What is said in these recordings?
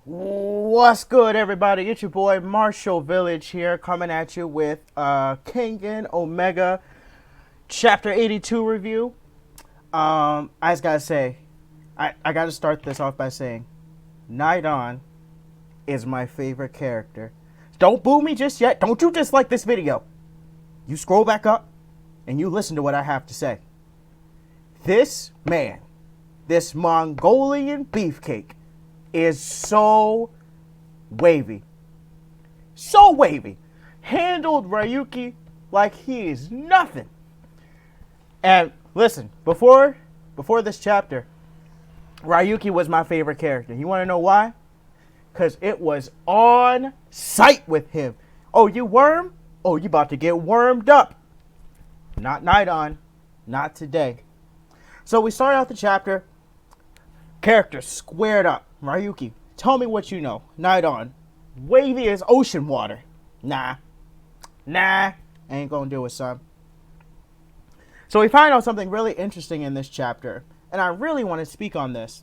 What's good, everybody? It's your boy Marshall Village here, coming at you with Kengan Omega Chapter 82 review. I just gotta say, I gotta start this off by saying, Naidan is my favorite character. Don't boo me just yet. Don't you dislike this video. You scroll back up and you listen to what I have to say. This man, this Mongolian beefcake, is so wavy. So wavy. Handled Ryuki like he is nothing. And listen, before this chapter, Ryuki was my favorite character. You want to know why? Because it was on sight with him. Oh, you worm? Oh, you about to get wormed up. Not Naidan. Not today. So we start out the chapter. Characters squared up. Ryuki, tell me what you know. Naidan, wavy as ocean water. Nah. Ain't gonna do it, son. So we find out something really interesting in this chapter, and I really want to speak on this.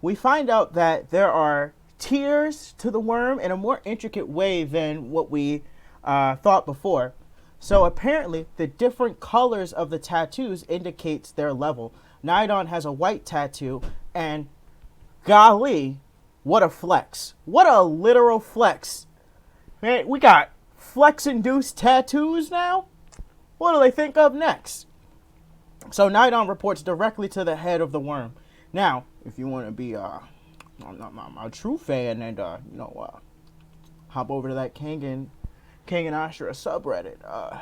We find out that there are tiers to the worm in a more intricate way than what we thought before. So apparently, the different colors of the tattoos indicates their level. Naidan has a white tattoo, and golly, what a flex. What a literal flex. Man, we got flex-induced tattoos now? What do they think of next? So Naidan reports directly to the head of the worm. Now, if you want to be a true fan and, hop over to that Kengan Ashura subreddit,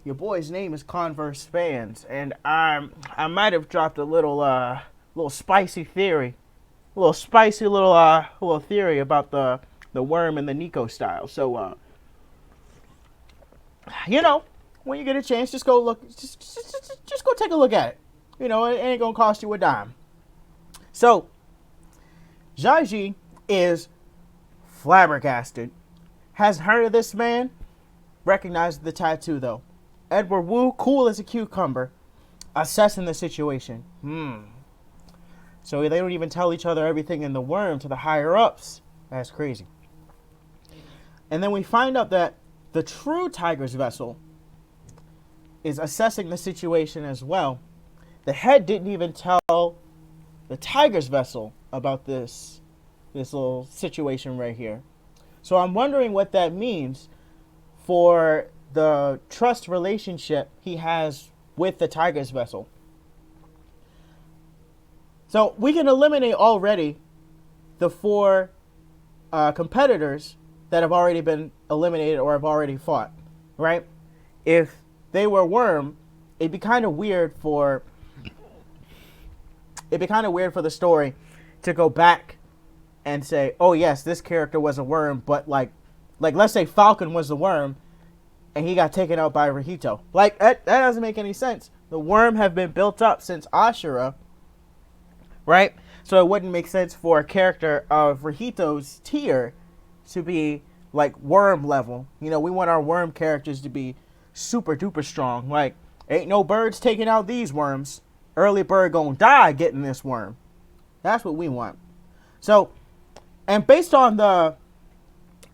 your boy's name is Converse Fans, and I might have dropped a little spicy theory. A little spicy little theory about the worm and the Nico style. So when you get a chance, just go look, just go take a look at it. It ain't gonna cost you a dime. So Jaiji is flabbergasted. Hasn't heard of this man. Recognized the tattoo though. Edward Wu, cool as a cucumber, assessing the situation. So they don't even tell each other everything in the worm to the higher ups. That's crazy. And then we find out that the true Tiger's vessel is assessing the situation as well. The head didn't even tell the Tiger's vessel about this little situation right here. So I'm wondering what that means for the trust relationship he has with the Tiger's vessel. So we can eliminate already the four competitors that have already been eliminated or have already fought, right? If they were worm, it'd be kind of weird for the story to go back and say, oh yes, this character was a worm, but like let's say Falcon was the worm and he got taken out by Rahito. Like that doesn't make any sense. The worm have been built up since Ashura, right? So it wouldn't make sense for a character of Rahito's tier to be like worm level. We want our worm characters to be super duper strong. Like, ain't no birds taking out these worms. Early bird gonna die getting this worm. That's what we want. So, and based on the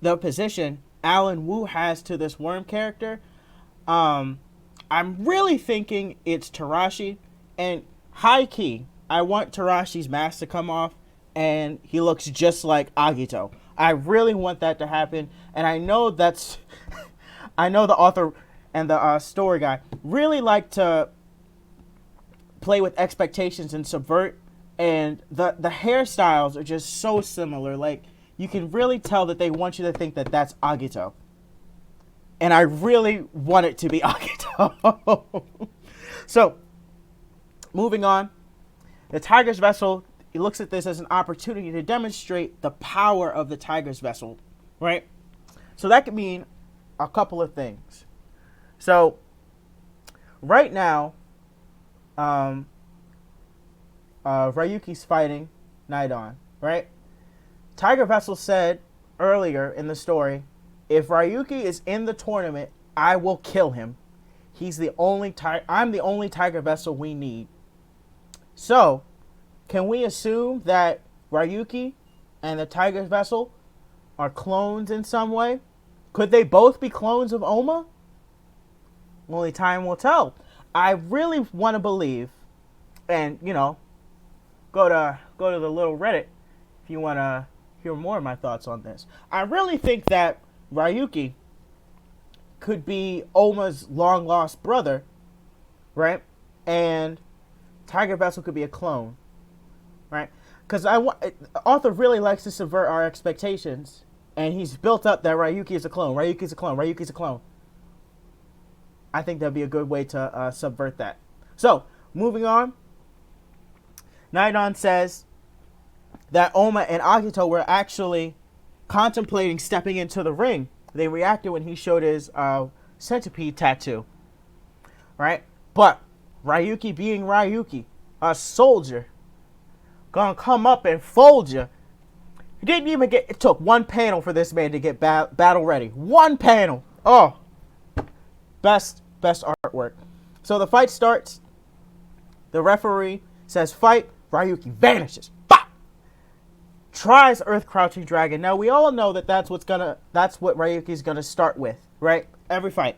position Alan Wu has to this worm character, I'm really thinking it's Tarashi. And high key, I want Tarashi's mask to come off and he looks just like Agito. I really want that to happen. And I know I know the author and the story guy really like to play with expectations and subvert. And the hairstyles are just so similar. Like, you can really tell that they want you to think that that's Agito. And I really want it to be Agito. So, moving on. The Tiger's Vessel, he looks at this as an opportunity to demonstrate the power of the Tiger's Vessel, right? So that could mean a couple of things. So, right now, Ryuki's fighting Naidan, right? Tiger Vessel said earlier in the story, if Ryuki is in the tournament, I will kill him. I'm the only Tiger Vessel we need. So, can we assume that Ryuki and the Tiger Vessel are clones in some way? Could they both be clones of Oma? Only time will tell. I really want to believe, and go to the little Reddit if you want to hear more of my thoughts on this. I really think that Ryuki could be Oma's long lost brother, right? And Tiger Vessel could be a clone, right? Because Arthur really likes to subvert our expectations, and he's built up that Ryuki is a clone. Ryuki's a clone. Ryuki's a clone. I think that'd be a good way to subvert that. So, moving on. Naidan says that Oma and Agito were actually contemplating stepping into the ring. They reacted when he showed his centipede tattoo. Right? But Ryuki being Ryuki, a soldier, gonna come up and fold you. He didn't even get... It took one panel for this man to get battle ready. One panel. Oh. Best artwork. So the fight starts. The referee says fight. Ryuki vanishes. Bah! Tries Earth Crouching Dragon. Now we all know that that's what Ryuki's gonna start with, right? Every fight,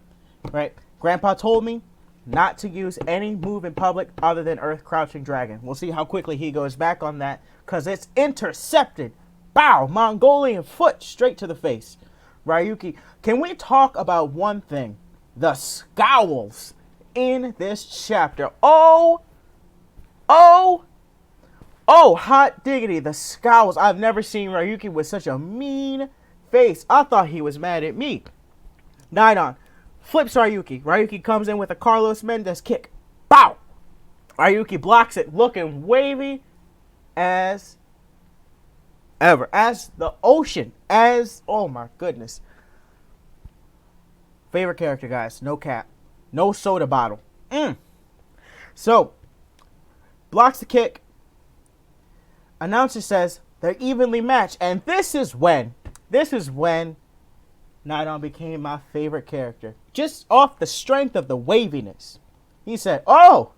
right? Grandpa told me not to use any move in public other than Earth Crouching Dragon. We'll see how quickly he goes back on that, because it's intercepted. Bow! Mongolian foot straight to the face. Ryuki, can we talk about one thing? The scowls in this chapter. Oh, hot diggity, the scowls. I've never seen Ryuki with such a mean face. I thought he was mad at me. Naidan flips Ryuki. Ryuki comes in with a Carlos Mendez kick. Bow! Ryuki blocks it, looking wavy as ever. As the ocean. Oh my goodness. Favorite character, guys. No cap. No soda bottle. So, blocks the kick. Announcer says they're evenly matched. And this is when Naidan became my favorite character. Just off the strength of the waviness. He said, oh,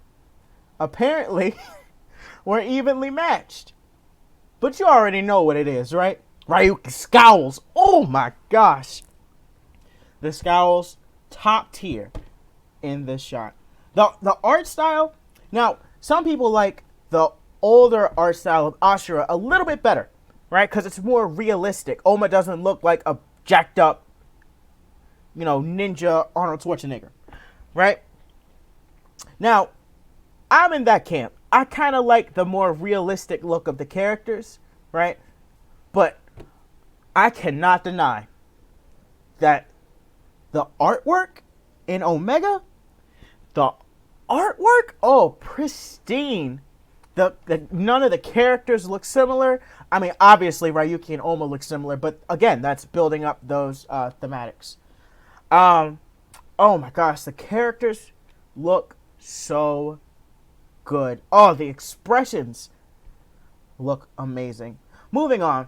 apparently we're evenly matched. But you already know what it is, right? Ryuki scowls. Oh my gosh. The scowls, top tier in this shot. The art style, now, some people like the older art style of Ashura a little bit better, right? Because it's more realistic. Oma doesn't look like a jacked up, ninja Arnold Schwarzenegger, right? Now, I'm in that camp. I kind of like the more realistic look of the characters, right? But I cannot deny that the artwork in Omega, pristine. None of the characters look similar. I mean, obviously Ryuki and Oma look similar, but again, that's building up those thematics. Oh my gosh, the characters look so good. Oh, the expressions look amazing. Moving on.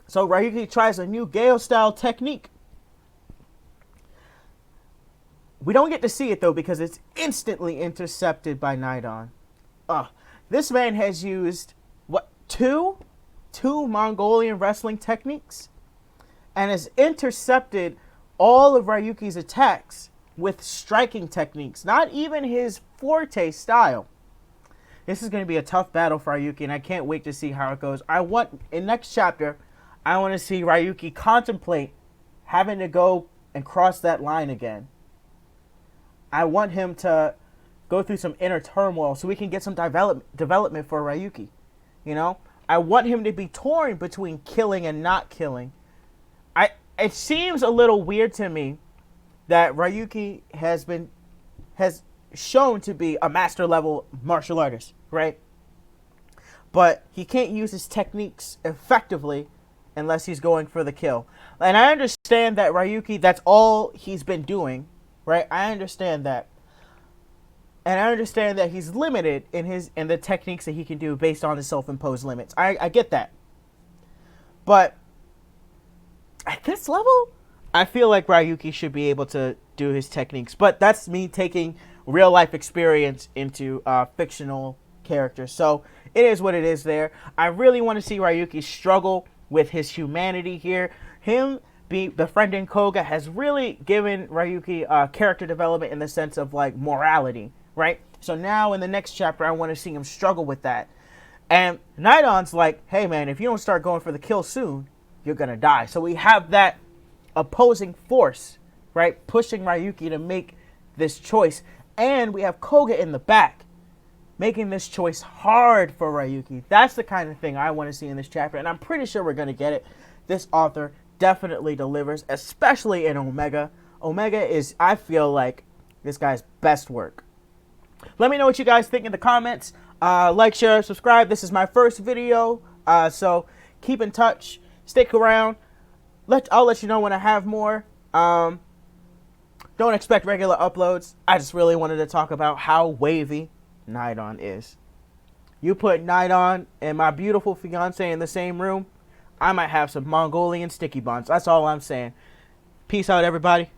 So Ryuki tries a new Gale-style technique. We don't get to see it, though, because it's instantly intercepted by Naidan. This man has used, two Mongolian wrestling techniques? And has intercepted all of Ryuki's attacks with striking techniques. Not even his forte style. This is going to be a tough battle for Ryuki, and I can't wait to see how it goes. In next chapter, I want to see Ryuki contemplate having to go and cross that line again. I want him to go through some inner turmoil so we can get some development for Ryuki. I want him to be torn between killing and not killing. It seems a little weird to me that Ryuki has shown to be a master level martial artist, right? But he can't use his techniques effectively unless he's going for the kill. And I understand that Ryuki, that's all he's been doing, right? I understand that. And I understand that he's limited in the techniques that he can do based on his self-imposed limits. I get that. But at this level, I feel like Ryuki should be able to do his techniques. But that's me taking real-life experience into fictional characters. So it is what it is there. I really want to see Ryuki struggle with his humanity here. Him befriending Koga has really given Ryuki character development in the sense of like morality, right? So now in the next chapter, I want to see him struggle with that. And Naidan's like, hey man, if you don't start going for the kill soon, you're gonna die. So we have that opposing force, right, pushing Ryuki to make this choice. And we have Koga in the back making this choice hard for Ryuki. That's the kind of thing I want to see in this chapter, and I'm pretty sure we're going to get it. This author definitely delivers, especially in Omega. Omega is, I feel like, this guy's best work. Let me know what you guys think in the comments. Like, share, subscribe. This is my first video, so keep in touch. Stick around. I'll let you know when I have more. Don't expect regular uploads. I just really wanted to talk about how wavy Naidan is. You put Naidan and my beautiful fiance in the same room, I might have some Mongolian sticky buns. That's all I'm saying. Peace out, everybody.